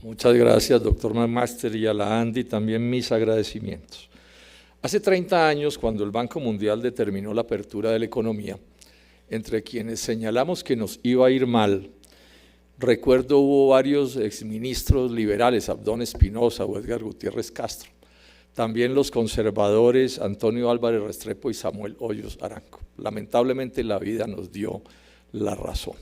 Muchas gracias, doctor McMaster, y a la Andy también mis agradecimientos. Hace 30 años, cuando el Banco Mundial determinó la apertura de la economía, entre quienes señalamos que nos iba a ir mal, recuerdo hubo varios exministros liberales, Abdón Espinosa o Edgar Gutiérrez Castro, también los conservadores Antonio Álvarez Restrepo y Samuel Hoyos Arango. Lamentablemente la vida nos dio la razón.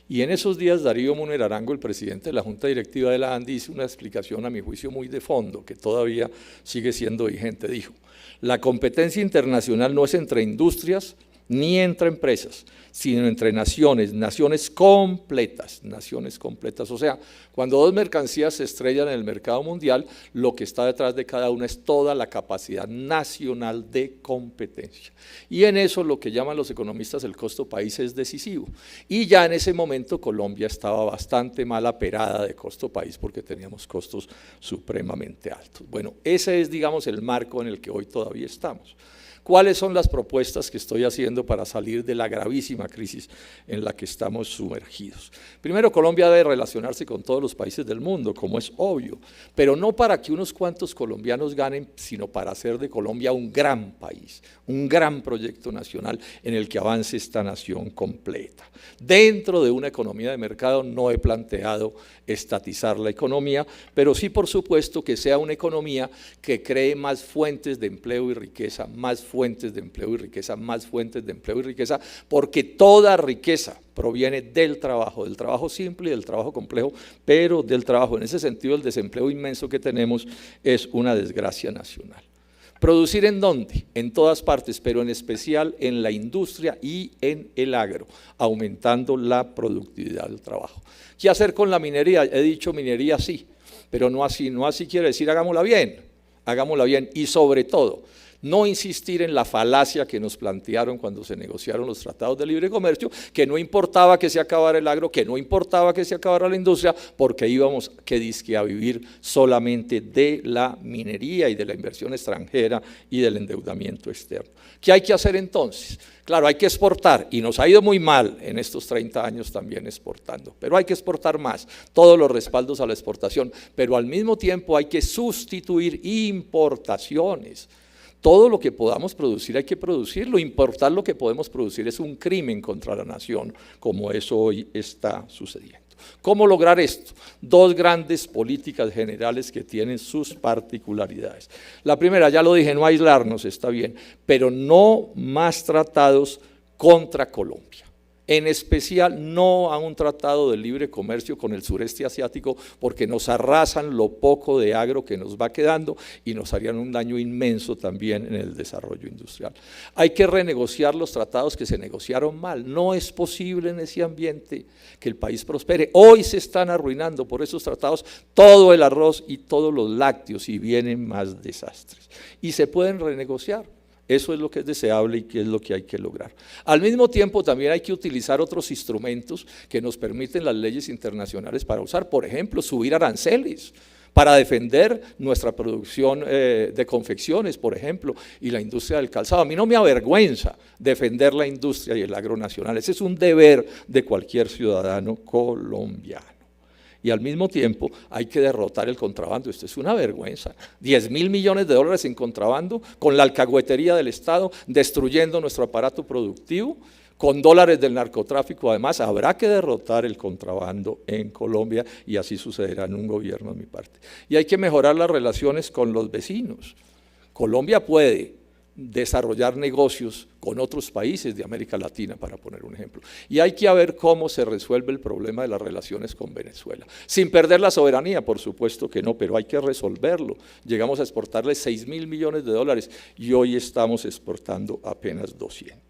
Y en esos días Darío Múnaer Arango, el presidente de la Junta Directiva de la ANDI, hizo una explicación a mi juicio muy de fondo, que todavía sigue siendo vigente. Dijo: la competencia internacional no es entre industrias ni entre empresas, sino entre naciones, naciones completas. O sea, cuando dos mercancías se estrellan en el mercado mundial, lo que está detrás de cada una es toda la capacidad nacional de competencia. Y en eso lo que llaman los economistas el costo país es decisivo. Y ya en ese momento Colombia estaba bastante mal aperada de costo país porque teníamos costos supremamente altos. Bueno, ese es, digamos, el marco en el que hoy todavía estamos. ¿Cuáles son las propuestas que estoy haciendo para salir de la gravísima crisis en la que estamos sumergidos? Primero, Colombia debe relacionarse con todos los países del mundo, como es obvio, pero no para que unos cuantos colombianos ganen, sino para hacer de Colombia un gran país, un gran proyecto nacional en el que avance esta nación completa. Dentro de una economía de mercado no he planteado estatizar la economía, pero sí, por supuesto, que sea una economía que cree más fuentes de empleo y riqueza, más fuentes de empleo y riqueza, más fuentes de empleo y riqueza, porque toda riqueza proviene del trabajo simple y del trabajo complejo, pero del trabajo. En ese sentido, el desempleo inmenso que tenemos es una desgracia nacional. ¿Producir en dónde? En todas partes, pero en especial en la industria y en el agro, aumentando la productividad del trabajo. ¿Qué hacer con la minería? He dicho minería sí, pero no así quiere decir hagámosla bien y sobre todo, no insistir en la falacia que nos plantearon cuando se negociaron los tratados de libre comercio, que no importaba que se acabara el agro, que no importaba que se acabara la industria, porque íbamos a vivir solamente de la minería y de la inversión extranjera y del endeudamiento externo. ¿Qué hay que hacer entonces? Claro, hay que exportar, y nos ha ido muy mal en estos 30 años también exportando, pero hay que exportar más, todos los respaldos a la exportación, pero al mismo tiempo hay que sustituir importaciones. Todo lo que podamos producir hay que producirlo, importar lo que podemos producir es un crimen contra la nación, como eso hoy está sucediendo. ¿Cómo lograr esto? Dos grandes políticas generales que tienen sus particularidades. La primera, ya lo dije, no aislarnos, está bien, pero no más tratados contra Colombia. En especial no a un tratado de libre comercio con el sureste asiático, porque nos arrasan lo poco de agro que nos va quedando y nos harían un daño inmenso también en el desarrollo industrial. Hay que renegociar los tratados que se negociaron mal. No es posible en ese ambiente que el país prospere. Hoy se están arruinando por esos tratados todo el arroz y todos los lácteos y vienen más desastres. Y se pueden renegociar. Eso es lo que es deseable y que es lo que hay que lograr. Al mismo tiempo, también hay que utilizar otros instrumentos que nos permiten las leyes internacionales para usar, por ejemplo, subir aranceles para defender nuestra producción de confecciones, por ejemplo, y la industria del calzado. A mí no me avergüenza defender la industria y el agro nacional, ese es un deber de cualquier ciudadano colombiano. Y al mismo tiempo hay que derrotar el contrabando. Esto es una vergüenza, 10.000 millones de dólares en contrabando, con la alcahuetería del Estado, destruyendo nuestro aparato productivo, con dólares del narcotráfico. Además, habrá que derrotar el contrabando en Colombia y así sucederá en un gobierno de mi parte. Y hay que mejorar las relaciones con los vecinos. Colombia puede desarrollar negocios con otros países de América Latina, para poner un ejemplo. Y hay que ver cómo se resuelve el problema de las relaciones con Venezuela. Sin perder la soberanía, por supuesto que no, pero hay que resolverlo. Llegamos a exportarle 6.000 millones de dólares y hoy estamos exportando apenas 200.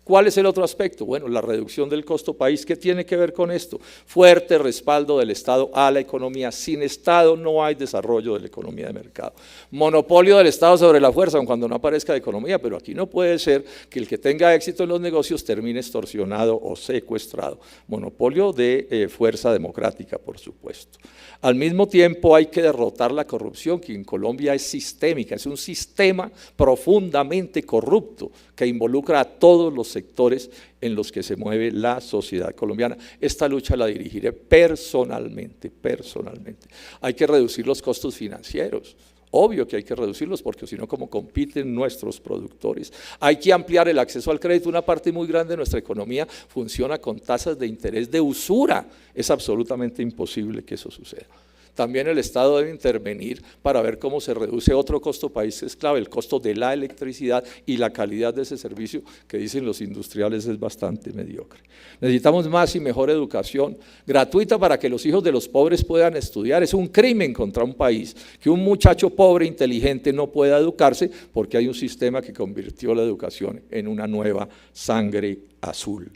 ¿Cuál es el otro aspecto? Bueno, la reducción del costo país. ¿Qué tiene que ver con esto? Fuerte respaldo del Estado a la economía. Sin Estado no hay desarrollo de la economía de mercado. Monopolio del Estado sobre la fuerza, aun cuando no aparezca de economía, pero aquí no puede ser que el que tenga éxito en los negocios termine extorsionado o secuestrado. Monopolio de fuerza democrática, por supuesto. Al mismo tiempo hay que derrotar la corrupción, que en Colombia es sistémica, es un sistema profundamente corrupto que involucra a todos los sectores en los que se mueve la sociedad colombiana. Esta lucha la dirigiré personalmente. Hay que reducir los costos financieros. Obvio que hay que reducirlos porque si no, ¿cómo compiten nuestros productores? Hay que ampliar el acceso al crédito. Una parte muy grande de nuestra economía funciona con tasas de interés de usura. Es absolutamente imposible que eso suceda. También el Estado debe intervenir para ver cómo se reduce otro costo país que es clave, el costo de la electricidad y la calidad de ese servicio que dicen los industriales es bastante mediocre. Necesitamos más y mejor educación gratuita para que los hijos de los pobres puedan estudiar. Es un crimen contra un país que un muchacho pobre inteligente no pueda educarse porque hay un sistema que convirtió la educación en una nueva sangre azul,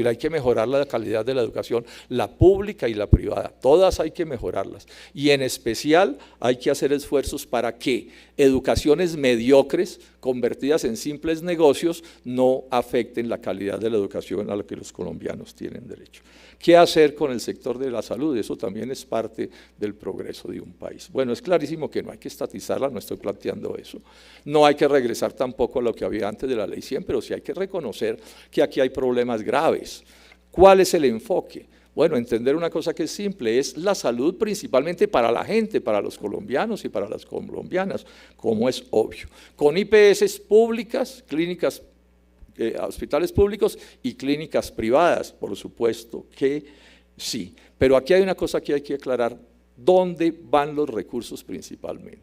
Hay que mejorar la calidad de la educación, la pública y la privada, todas hay que mejorarlas. Y en especial hay que hacer esfuerzos para que educaciones mediocres, convertidas en simples negocios, no afecten la calidad de la educación a la que los colombianos tienen derecho. ¿Qué hacer con el sector de la salud? Eso también es parte del progreso de un país. Bueno, es clarísimo que no hay que estatizarla, no estoy planteando eso. No hay que regresar tampoco a lo que había antes de la Ley 100, pero sí hay que reconocer que aquí hay problemas graves. ¿Cuál es el enfoque? Bueno, entender una cosa que es simple, es la salud principalmente para la gente, para los colombianos y para las colombianas, como es obvio. Con IPS públicas, clínicas hospitales públicos y clínicas privadas, por supuesto que sí. Pero aquí hay una cosa que hay que aclarar, ¿dónde van los recursos principalmente?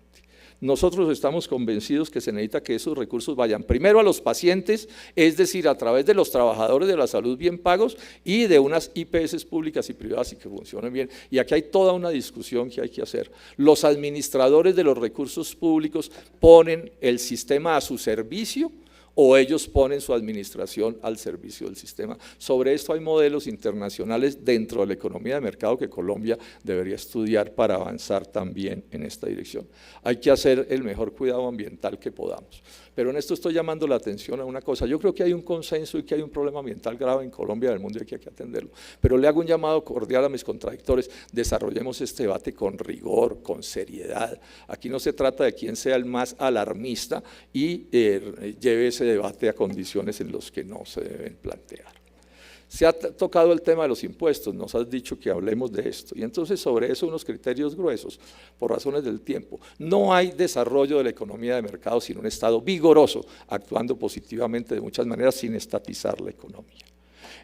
Nosotros estamos convencidos que se necesita que esos recursos vayan primero a los pacientes, es decir, a través de los trabajadores de la salud bien pagos y de unas IPS públicas y privadas y que funcionen bien. Y aquí hay toda una discusión que hay que hacer. Los administradores de los recursos públicos ponen el sistema a su servicio o ellos ponen su administración al servicio del sistema. Sobre esto hay modelos internacionales dentro de la economía de mercado que Colombia debería estudiar para avanzar también en esta dirección. Hay que hacer el mejor cuidado ambiental que podamos. Pero en esto estoy llamando la atención a una cosa. Yo creo que hay un consenso y que hay un problema ambiental grave en Colombia y en el mundo y que hay que atenderlo. Pero le hago un llamado cordial a mis contradictores. Desarrollemos este debate con rigor, con seriedad. Aquí no se trata de quién sea el más alarmista y lleve ese debate a condiciones en las que no se deben plantear. Se ha tocado el tema de los impuestos, nos has dicho que hablemos de esto, y entonces sobre eso unos criterios gruesos, por razones del tiempo. No hay desarrollo de la economía de mercado sin un Estado vigoroso, actuando positivamente de muchas maneras sin estatizar la economía.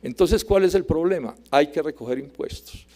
Entonces, ¿cuál es el problema? Hay que recoger impuestos.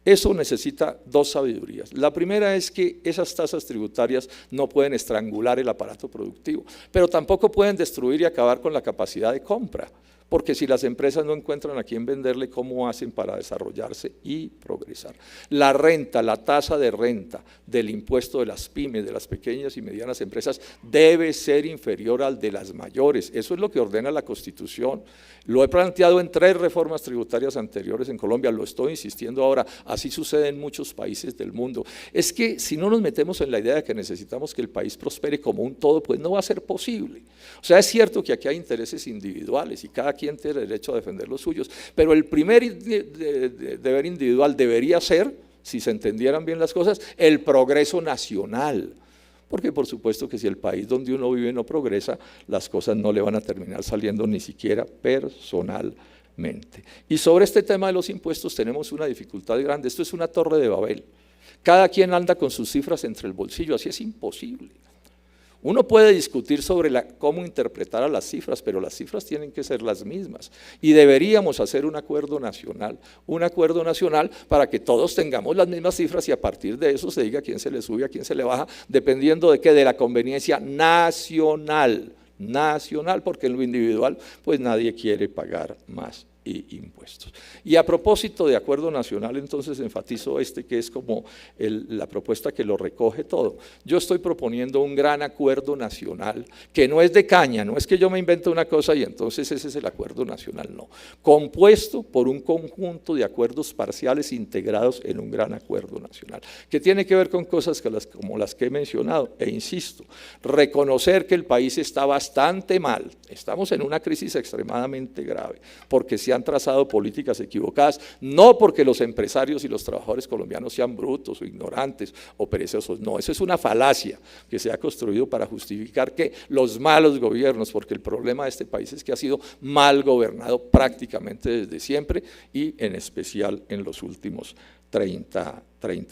Eso necesita dos sabidurías. La primera es que esas tasas tributarias no pueden estrangular el aparato productivo, pero tampoco pueden destruir y acabar con la capacidad de compra, porque si las empresas no encuentran a quién venderle, ¿cómo hacen para desarrollarse y progresar? La renta, la tasa de renta del impuesto de las pymes, de las pequeñas y medianas empresas, debe ser inferior al de las mayores. Eso es lo que ordena la Constitución. Lo he planteado en 3 reformas tributarias anteriores en Colombia, lo estoy insistiendo ahora, así sucede en muchos países del mundo. Es que si no nos metemos en la idea de que necesitamos que el país prospere como un todo, pues no va a ser posible. O sea, es cierto que aquí hay intereses individuales y cada quien tiene derecho a defender los suyos, pero el primer deber individual debería ser, si se entendieran bien las cosas, el progreso nacional. Porque por supuesto que si el país donde uno vive no progresa, las cosas no le van a terminar saliendo ni siquiera personalmente. Y sobre este tema de los impuestos tenemos una dificultad grande, esto es una torre de Babel. Cada quien anda con sus cifras entre el bolsillo, así es imposible. Uno puede discutir sobre cómo interpretar a las cifras, pero las cifras tienen que ser las mismas y deberíamos hacer un acuerdo nacional para que todos tengamos las mismas cifras y a partir de eso se diga a quién se le sube, a quién se le baja, dependiendo de qué, de la conveniencia nacional, porque en lo individual pues nadie quiere pagar más impuestos. Y a propósito de acuerdo nacional, entonces enfatizo que es como la propuesta que lo recoge todo. Yo estoy proponiendo un gran acuerdo nacional, que no es de caña, no es que yo me invente una cosa y entonces ese es el acuerdo nacional, no. Compuesto por un conjunto de acuerdos parciales integrados en un gran acuerdo nacional, que tiene que ver con cosas como las que he mencionado, e insisto, reconocer que el país está bastante mal, estamos en una crisis extremadamente grave, porque se han han trazado políticas equivocadas, no porque los empresarios y los trabajadores colombianos sean brutos o ignorantes o perezosos, no, eso es una falacia que se ha construido para justificar que los malos gobiernos, porque el problema de este país es que ha sido mal gobernado prácticamente desde siempre y en especial en los últimos 30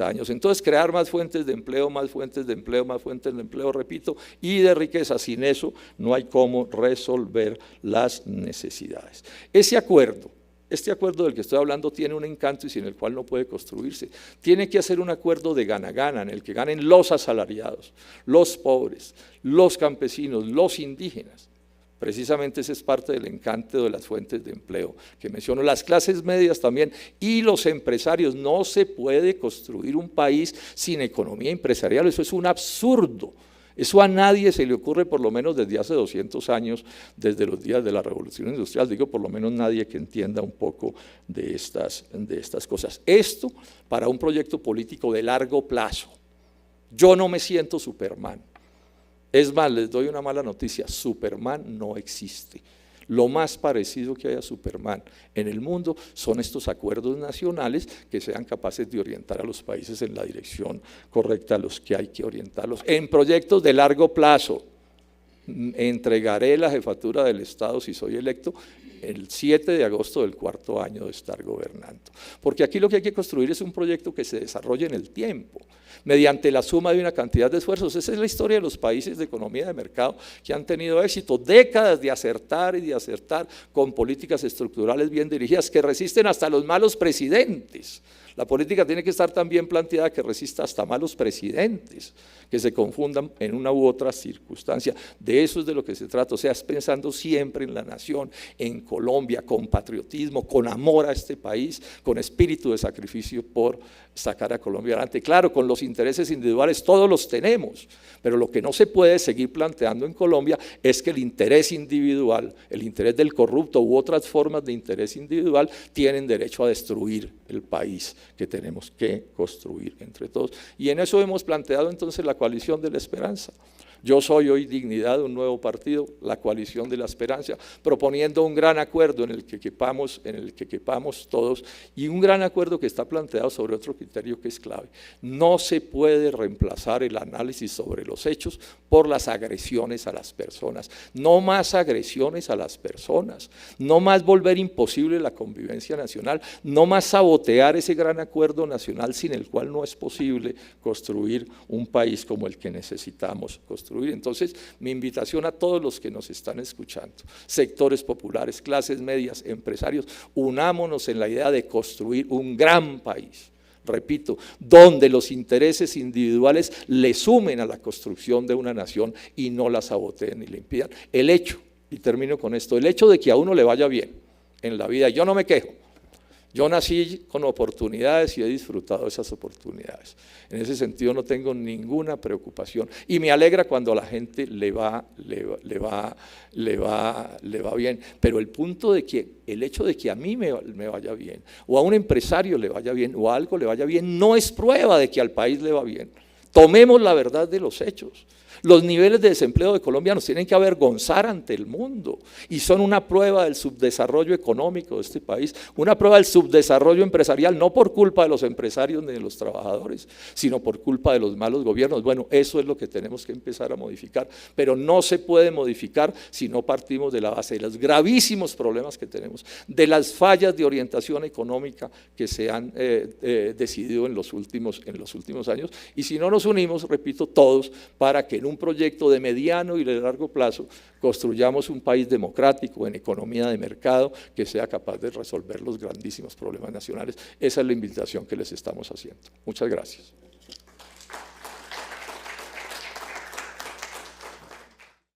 años. Entonces, crear más fuentes de empleo, más fuentes de empleo, más fuentes de empleo, repito, y de riqueza. Sin eso no hay cómo resolver las necesidades. Este acuerdo del que estoy hablando tiene un encanto y sin el cual no puede construirse. Tiene que hacer un acuerdo de gana-gana en el que ganen los asalariados, los pobres, los campesinos, los indígenas. Precisamente ese es parte del encanto de las fuentes de empleo que menciono, las clases medias también y los empresarios. No se puede construir un país sin economía empresarial, eso es un absurdo. Eso a nadie se le ocurre, por lo menos desde hace 200 años, desde los días de la Revolución Industrial, digo por lo menos nadie que entienda un poco de estas cosas. Esto para un proyecto político de largo plazo. Yo no me siento Superman. Es más, les doy una mala noticia, Superman no existe. Lo más parecido que hay a Superman en el mundo son estos acuerdos nacionales que sean capaces de orientar a los países en la dirección correcta a los que hay que orientarlos. En proyectos de largo plazo, entregaré la jefatura del Estado si soy electo el 7 de agosto del 4º año de estar gobernando. Porque aquí lo que hay que construir es un proyecto que se desarrolle en el tiempo, mediante la suma de una cantidad de esfuerzos. Esa es la historia de los países de economía de mercado que han tenido éxito, décadas de acertar y de acertar con políticas estructurales bien dirigidas que resisten hasta los malos presidentes. La política tiene que estar tan bien planteada que resista hasta malos presidentes, que se confundan en una u otra circunstancia. De eso es de lo que se trata, o sea, es pensando siempre en la nación, en Colombia, con patriotismo, con amor a este país, con espíritu de sacrificio por sacar a Colombia adelante. Claro, con los intereses individuales todos los tenemos, pero lo que no se puede seguir planteando en Colombia es que el interés individual, el interés del corrupto u otras formas de interés individual tienen derecho a destruir el país que tenemos que construir entre todos. Y en eso hemos planteado entonces la coalición de la esperanza. Yo soy hoy Dignidad, un nuevo partido, la coalición de la esperanza, proponiendo un gran acuerdo en el que quepamos todos y un gran acuerdo que está planteado sobre otro criterio que es clave. No se puede reemplazar el análisis sobre los hechos por las agresiones a las personas. No más agresiones a las personas, no más volver imposible la convivencia nacional, no más sabotear ese gran acuerdo nacional sin el cual no es posible construir un país como el que necesitamos construir. Entonces, mi invitación a todos los que nos están escuchando, sectores populares, clases medias, empresarios, unámonos en la idea de construir un gran país, repito, donde los intereses individuales le sumen a la construcción de una nación y no la saboteen ni le impidan. El hecho, y termino con esto, el hecho de que a uno le vaya bien en la vida, yo no me quejo. Yo nací con oportunidades y he disfrutado de esas oportunidades. En ese sentido no tengo ninguna preocupación y me alegra cuando a la gente le va bien. Pero el punto de que el hecho de que a mí me vaya bien o a un empresario le vaya bien o a algo le vaya bien no es prueba de que al país le va bien. Tomemos la verdad de los hechos. Los niveles de desempleo de Colombia nos tienen que avergonzar ante el mundo y son una prueba del subdesarrollo económico de este país, una prueba del subdesarrollo empresarial, no por culpa de los empresarios ni de los trabajadores, sino por culpa de los malos gobiernos. Bueno, eso es lo que tenemos que empezar a modificar, pero no se puede modificar si no partimos de la base de los gravísimos problemas que tenemos, de las fallas de orientación económica que se han decidido en los últimos años, y si no nos unimos, repito, todos, para que en un proyecto de mediano y de largo plazo construyamos un país democrático en economía de mercado que sea capaz de resolver los grandísimos problemas nacionales. Esa es la invitación que les estamos haciendo. Muchas gracias.